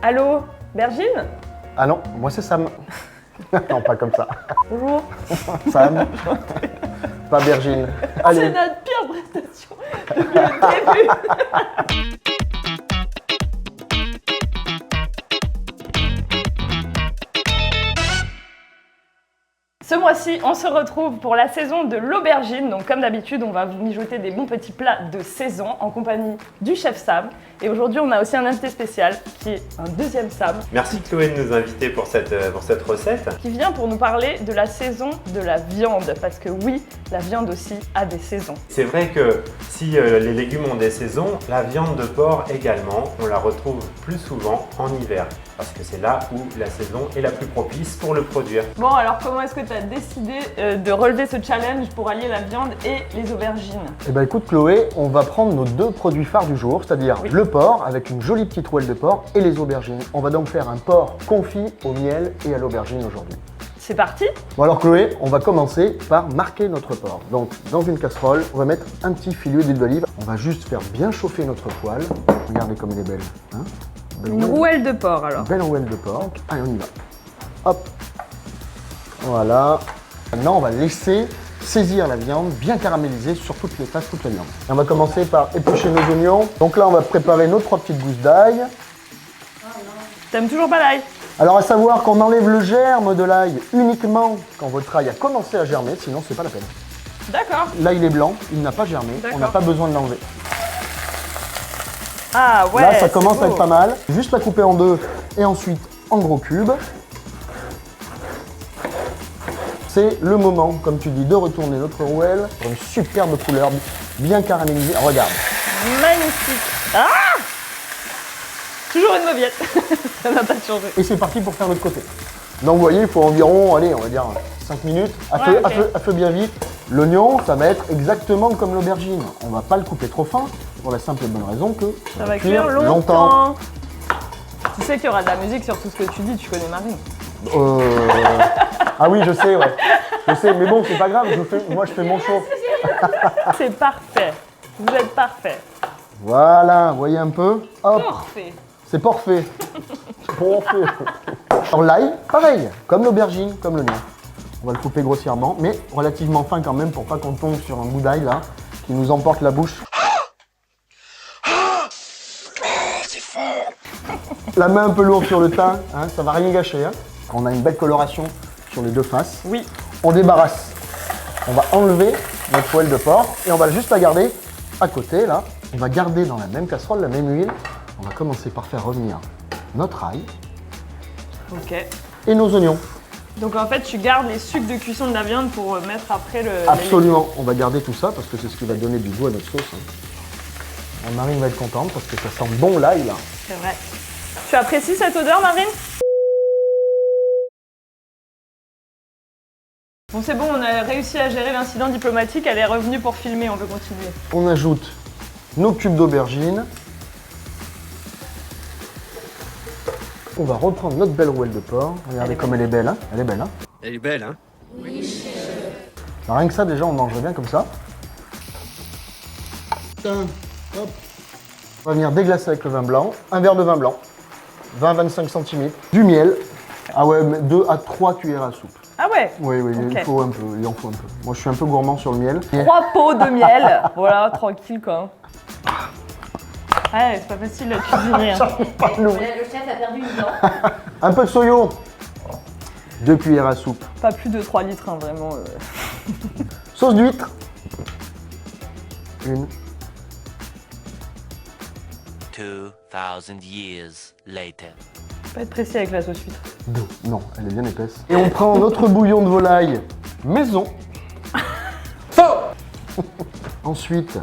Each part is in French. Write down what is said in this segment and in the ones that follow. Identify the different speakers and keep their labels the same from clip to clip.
Speaker 1: Allô, Bergine?
Speaker 2: Ah non, moi c'est Sam. Non, pas comme ça.
Speaker 1: Bonjour.
Speaker 2: Sam. Pas Bergine.
Speaker 1: C'est
Speaker 2: Allez.
Speaker 1: notre pire prestation depuis le début. Ce mois-ci, on se retrouve pour la saison de l'aubergine. Donc comme d'habitude, on va vous mijoter des bons petits plats de saison en compagnie du chef Sam. Et aujourd'hui, on a aussi un invité spécial qui est un deuxième Sam.
Speaker 3: Merci Chloé de nous inviter pour cette recette.
Speaker 1: Qui vient pour nous parler de la saison de la viande. Parce que oui, la viande aussi a des saisons.
Speaker 3: C'est vrai que si les légumes ont des saisons, la viande de porc également, on la retrouve plus souvent en hiver. Parce que c'est là où la saison est la plus propice pour le produire.
Speaker 1: Bon, alors comment est-ce que tu as décidé de relever ce challenge pour allier la viande et les aubergines?
Speaker 2: Eh ben écoute Chloé, on va prendre nos deux produits phares du jour, c'est-à-dire le porc avec une jolie petite rouelle de porc et les aubergines. On va donc faire un porc confit au miel et à l'aubergine aujourd'hui.
Speaker 1: C'est parti?
Speaker 2: Bon alors Chloé, on va commencer par marquer notre porc. Donc dans une casserole, on va mettre un petit filet d'huile d'olive. On va juste faire bien chauffer notre poêle. Regardez comme elle est belle. Hein,
Speaker 1: Une rouelle de porc alors.
Speaker 2: belle rouelle de porc. Allez, on y va. Hop. Voilà. Maintenant, on va laisser saisir la viande bien caramélisée sur toutes les faces, toute la viande. Et on va commencer par éplucher nos oignons. Donc là, on va préparer nos 3 petites gousses d'ail.
Speaker 1: T'aimes toujours pas l'ail?
Speaker 2: Alors à savoir qu'on enlève le germe de l'ail uniquement quand votre ail a commencé à germer, sinon c'est pas la peine.
Speaker 1: D'accord.
Speaker 2: L'ail est blanc, il n'a pas germé, on n'a
Speaker 1: D'accord.
Speaker 2: pas besoin de l'enlever.
Speaker 1: Ah ouais.
Speaker 2: Là, ça
Speaker 1: c'est
Speaker 2: commence à
Speaker 1: beau.
Speaker 2: être pas mal. Juste la couper en deux et ensuite en gros cubes. C'est le moment, comme tu dis, de retourner notre rouelle pour une superbe couleur bien caramélisée. Regarde.
Speaker 1: Magnifique. Ah! Toujours une mauviette. Ça n'a pas changé.
Speaker 2: Et c'est parti pour faire l'autre côté. Donc vous voyez, il faut environ, allez, on va dire 5 minutes, à,
Speaker 1: Ouais,
Speaker 2: feu,
Speaker 1: ok.
Speaker 2: à feu bien vite. L'oignon, ça va être exactement comme l'aubergine. On va pas le couper trop fin, pour la simple et bonne raison que
Speaker 1: Ça va cuire longtemps. Tu sais qu'il y aura de la musique sur tout ce que tu dis, tu connais Marine.
Speaker 2: Ah oui, je sais, ouais. Je sais, mais bon, c'est pas grave, moi je fais mon show.
Speaker 1: C'est parfait. Vous êtes parfait.
Speaker 2: Voilà, vous voyez un peu. Hop,
Speaker 1: Parfait.
Speaker 2: c'est parfait. C'est parfait. Alors l'ail, pareil, comme l'aubergine, comme le mien. On va le couper grossièrement, mais relativement fin quand même pour pas qu'on tombe sur un bout d'ail là, qui nous emporte la bouche. C'est fort. La main un peu lourde sur le teint, hein, ça va rien gâcher. Hein. On a une belle coloration sur les deux faces.
Speaker 1: Oui.
Speaker 2: On débarrasse. On va enlever notre poêle de porc et on va juste la garder à côté là. On va garder dans la même casserole, la même huile. On va commencer par faire revenir notre ail
Speaker 1: Ok.
Speaker 2: et nos oignons.
Speaker 1: Donc en fait, tu gardes les sucs de cuisson de la viande pour mettre après le.
Speaker 2: Absolument, on va garder tout ça parce que c'est ce qui va donner du goût à notre sauce. Hein. Alors, Marine va être contente parce que ça sent bon l'ail là.
Speaker 1: C'est vrai. Tu apprécies cette odeur, Marine? Bon, c'est bon, on a réussi à gérer l'incident diplomatique. Elle est revenue pour filmer, on peut continuer.
Speaker 2: On ajoute nos cubes d'aubergine. On va reprendre notre belle rouelle de porc. Regardez comme elle est belle, hein. Elle est belle, hein.
Speaker 4: Elle est belle, hein?
Speaker 2: Alors, rien que ça, déjà, on mangerait bien comme ça. Hop. On va venir déglacer avec le vin blanc. Un verre de vin blanc. 20-25 cm. Du miel. Ah ouais, 2 à 3 cuillères à soupe.
Speaker 1: Ah ouais?
Speaker 2: Oui, oui,
Speaker 1: Ok.
Speaker 2: il faut un peu, il en faut un peu. Moi, je suis un peu gourmand sur le miel.
Speaker 1: 3 pots de miel. Voilà, tranquille quoi. Ouais, c'est pas facile de cuisiner. Hein.
Speaker 5: Le chef a perdu une dent.
Speaker 2: Un peu de soyo. 2 cuillères à soupe.
Speaker 1: Pas plus de 3 litres, hein, vraiment.
Speaker 2: Sauce d'huître. 1.
Speaker 6: 2000 years later.
Speaker 1: Pas être précis avec la sauce huître.
Speaker 2: 2. Non, elle est bien épaisse. Et on prend notre bouillon de volaille maison. Ensuite,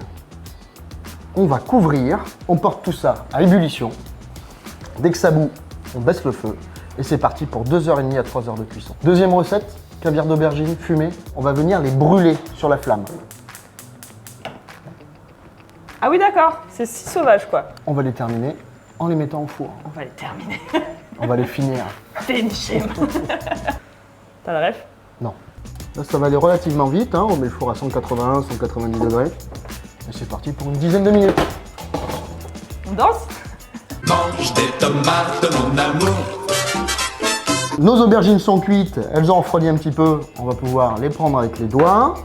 Speaker 2: on va couvrir. On porte tout ça à ébullition. Dès que ça bout, on baisse le feu. Et c'est parti pour 2h30 à 3h de cuisson. Deuxième recette, caviar d'aubergine fumé. On va venir les brûler sur la flamme.
Speaker 1: Ah oui, d'accord. C'est si sauvage quoi.
Speaker 2: On va les terminer en les mettant au four.
Speaker 1: On va les terminer.
Speaker 2: On va les finir.
Speaker 1: Finish him. T'as la ref?
Speaker 2: Non. Là, ça va aller relativement vite. Hein. On met le four à 180, 190 degrés. Et c'est parti pour une dizaine de minutes.
Speaker 1: On danse?
Speaker 4: mange des tomates, mon amour.
Speaker 2: Nos aubergines sont cuites, elles ont refroidi un petit peu. On va pouvoir les prendre avec les doigts.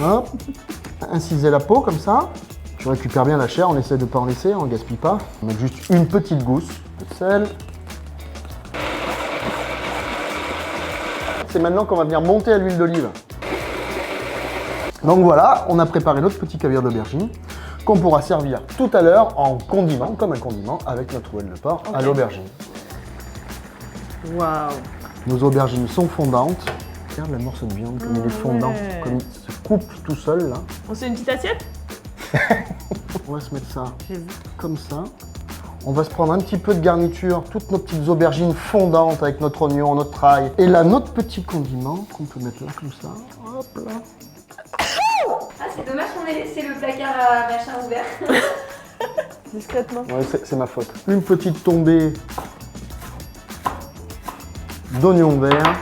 Speaker 2: Hop. Inciser la peau comme ça. Je récupère bien la chair, on essaie de ne pas en laisser, on ne gaspille pas. On met juste une petite gousse de sel. C'est maintenant qu'on va venir monter à l'huile d'olive. Donc voilà, on a préparé notre petit caviar d'aubergine qu'on pourra servir tout à l'heure en condiment, comme un condiment, avec notre huile de porc à l'aubergine.
Speaker 1: Waouh.
Speaker 2: Nos aubergines sont fondantes. Regarde le morceau de viande comme il est fondant,
Speaker 1: ouais.
Speaker 2: comme il se coupe tout seul là.
Speaker 1: On se fait une petite assiette?
Speaker 2: On va se mettre ça comme ça. On va se prendre un petit peu de garniture, toutes nos petites aubergines fondantes avec notre oignon, notre ail. Et là, notre petit condiment qu'on peut mettre là comme ça. Hop là.
Speaker 5: Ah, c'est dommage qu'on ait laissé le placard à machin ouvert.
Speaker 1: Discrètement.
Speaker 2: Ouais, c'est ma faute. Une petite tombée d'oignons verts.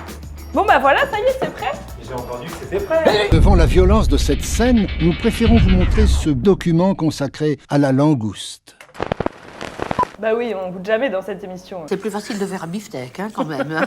Speaker 1: Bon bah voilà, ça y est, c'est prêt.
Speaker 3: J'ai entendu que c'était prêt.
Speaker 6: Devant la violence de cette scène, nous préférons vous montrer ce document consacré à la langouste.
Speaker 1: Bah oui, on goûte jamais dans cette émission.
Speaker 7: C'est plus facile de faire un beefsteak, hein, quand même.